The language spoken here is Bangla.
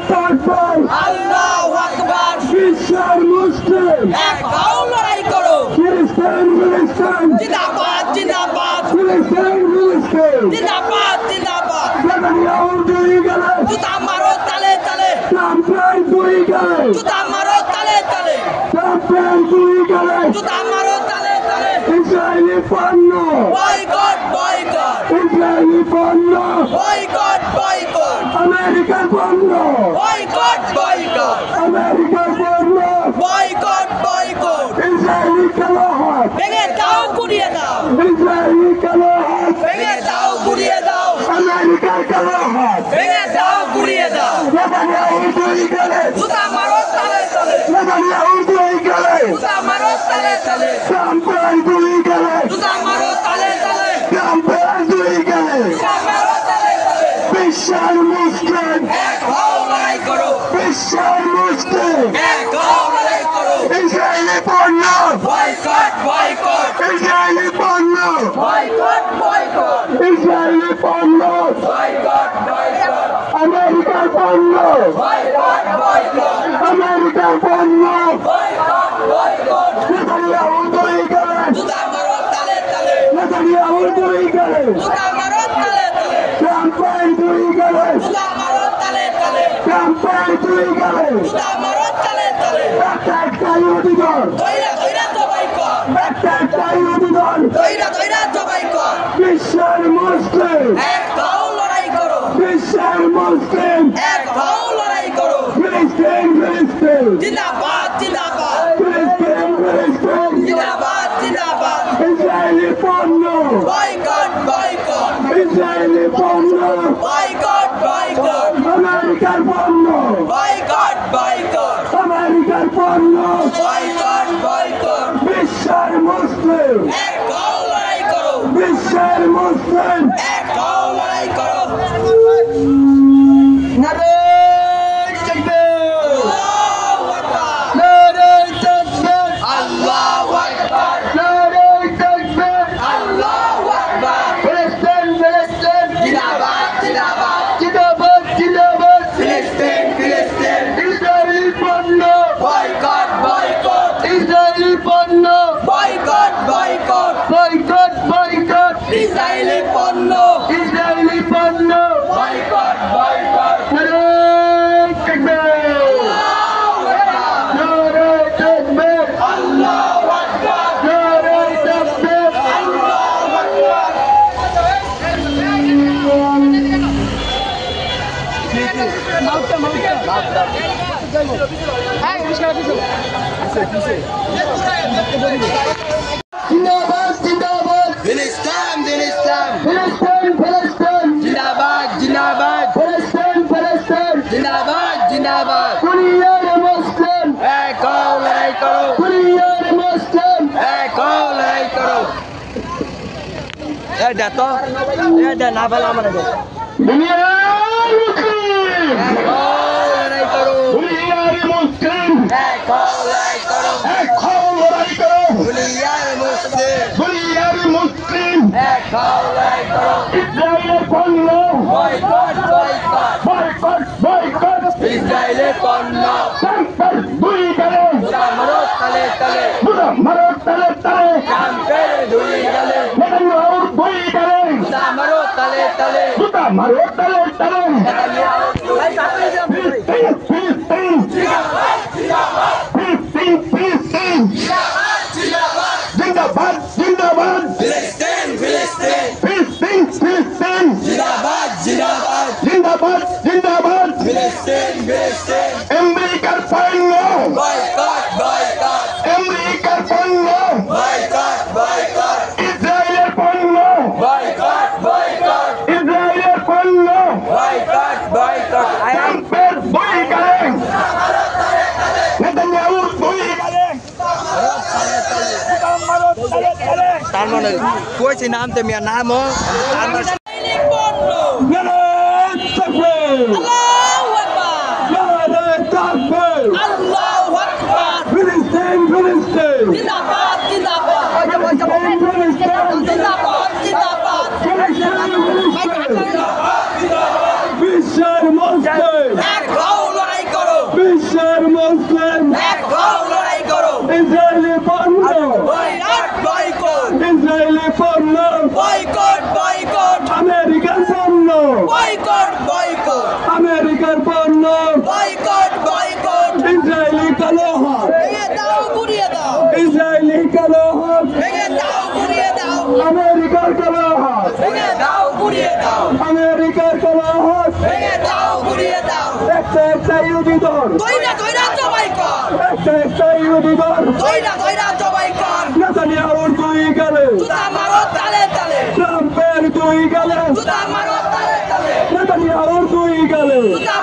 তাকবীর আল্লাহু আকবার বিশ্বের মুসলিম এক হও লড়াই করো ফিলিস্তিন জিন্দাবাদ জিন্দাবাদ ফিলিস্তিন জিন্দাবাদ জিন্দাবাদ নেতানিয়াহু দুই গেলে জুতা মারো তালে তালে ট্রাম্পের দুই গেলে জুতা মারো তালে তালে ট্রাম্পের দুই গেলে জুতা মারো তালে তালে ইসরায়েলি পণ্য বয়কট বয়কট ইসরায়েলি পণ্য বয়কট বয়কট আমেরিকার পণ্য বয়কট বয়কট আমেরিকার পণ্য বয়কট বয়কট ইসরায়েলি কালো হাত ভেঙে দাও গুড়িয়ে দাও ইসরায়েলি কালো হাত ভেঙে দাও গুড়িয়ে দাও আমেরিকার কালো হাত ভেঙে দাও গুড়িয়ে দাও নেতানিয়াহু দুই গেলে জুতা মারো তালে তালে নেতানিয়াহু দুই গেলে জুতা মারো তালে তালে ট্রাম্পের দুই গেলে জুতা মারো তালে তালে ট্রাম্পের দুই গেলে জুতা মারো তালে তালে বিশ্বের মুসলিম এক হও লড়াই করো বিশ্বের মুসলিম এক হও লড়াই করো ইসরায়েলি পণ্য বয়কট বয়কট ইসরায়েলি পণ্য বয়কট বয়কট ইসরায়েলি পণ্য বয়কট বয়কট আমেরিকার পণ্য বয়কট বয়কট আমেরিকার পণ্য বয়কট বয়কট নেতানিয়াহু দুই গেলে জুতা মারো তালে তালে নেতানিয়াহু দুই গেলে জুতা মারো তালে তালে ট্রাম্পের দুই গেলে জুতা মারো তালে তালে ট্রাম্পের দুই গেলে জুতা মারো তালে তালে একটা ইহুদি দল দইরা দইরা জবাই কর একটা ইহুদি দল দইরা দইরা জবাই কর বিশ্বের মুসলিম এক হও লড়াই করো বিশ্বের মুসলিম এক হও লড়াই করো ফিলিস্তিন জিন্দাবাদ জিন্দাবাদ ফিলিস্তিন জিন্দাবাদ জিন্দাবাদ ইসরায়েলি পণ্য বয়কট বয়কট ইসরায়েলি পণ্য বয়কট বয়কট আমেরিকার পণ্য বয়কট বয়কট আমেরিকার পণ্য বয়কট বয়কট বিশ্বের মুসলিম এক হও লড়াই করো বিশ্বের মুসলিম এক হও লড়াই করো নারে তাকবীর আল্লাহু আকবার নারে তাকবীর আল্লাহু আকবার নারে তাকবীর আল্লাহু আকবার ফিলিস্তিন জিন্দাবাদ জিন্দাবাদ জিন্দাবাদ জিন্দাবাদ ফিলিস্তিন ফিলিস্তিন ইসরায়েলি পণ্য বয়কট বয়কট ইসরায়েলি পণ্য boycott boycott boycott boycott Israeli পণ্য ইসরায়েলি পণ্য বয়কট বয়কট নারে তাকবীর আল্লাহু আকবার নারে তাকবীর আল্লাহু আকবার নারে তাকবীর আল্লাহু আকবার জিন্দাবাদ জিন্দাবাদ ফিলিস্তিন ফিলিস্তিন ফিলিস্তিন ফিলিস্তিন জিন্দাবাদ জিন্দাবাদ ফিলিস্তিন ফিলিস্তিন জিন্দাবাদ জিন্দাবাদ কুরিয়ার মুসলিম এক হও লড়াই করো কুরিয়ার মুসলিম এক হও লড়াই করো এটা তো এটা না বলা মানে দুনিয়ার মুসলিম এক হও লড়াই করো দুনিয়ার মুসলিম এক হও লড়াই করো এক হও লড়াই করো দুনিয়ার মুসলিম দুনিয়ার মুসলিম এক হও লড়াই করো ইসরায়েলের পণ্য বয়কট বয়কট বয়কট বয়কট ইসরায়েলের পণ্য ট্রাম্পের দুই গেলে জুতা মারো তালে তালে বুড়া মারো তালে তালে ট্রাম্পের দুই গেলে নেতানিয়াহুর দুই গেলে জুতা মারো তালে তালে বুড়া মারো তালে তালে নেতানিয়াহু ভাই তাড়াতাড়ি যাও ফিলিস্তিন ফিলিস্তিন ফিলিস্তিন ফিলিস্তিন জিন্দাবাদ জিন্দাবাদ ফিলিস্তিন ফিলিস্তিন ফিলিস্তিন ফিলিস্তিন জিন্দাবাদ জিন্দাবাদ জিন্দাবাদ জিন্দাবাদ ফিলিস্তিন ফিলিস্তিন আমেরিকার পণ্য বয়কট বয়কট আমেরিকার পণ্য বয়কট বয়কট ইসরায়েলের পণ্য বয়কট বয়কট ইসরায়েলের পণ্য বয়কট বয়কট ট্রাম্পের দুই গেলে নেতানিয়াহুর দুই গেলে তার মানে কইছি নাম তো মিয়া নাম তার মানে পণ্য নারে তাকবীর আল্লাহু আকবার নারে তাকবীর আল্লাহু আকবার ফিলিস্তিন ফিলিস্তিন জিন্দাবাদ জিন্দাবাদ ফিলিস্তিন জিন্দাবাদ জিন্দাবাদ ফিলিস্তিন বিশ্বের মুসলিম এক হও আমেরিকার পণ্য বয়কট বয়কট ইসরায়েলি কালো হাত ভেঙে দাও গুড়িয়ে দাও ইসরায়েলি কালো হাত ভেঙে দাও গুড়িয়ে দাও আমেরিকার কালো হাত ভেঙে দাও গুড়িয়ে দাও আমেরিকার কালো হাত ভেঙে দাও গুড়িয়ে দাও একটা একটা ইহুদি দল দইরা দইরা জবাই কর একটা একটা ইহুদি দল দইরা দইরা জবাই কর নেতানিয়াহুর দুই গেলে জুতা মারো তালে তালে ট্রাম্পের দুই গেলে জুতা মারো তালে তালে নেতানিয়াহুর দুই গেলে জুতা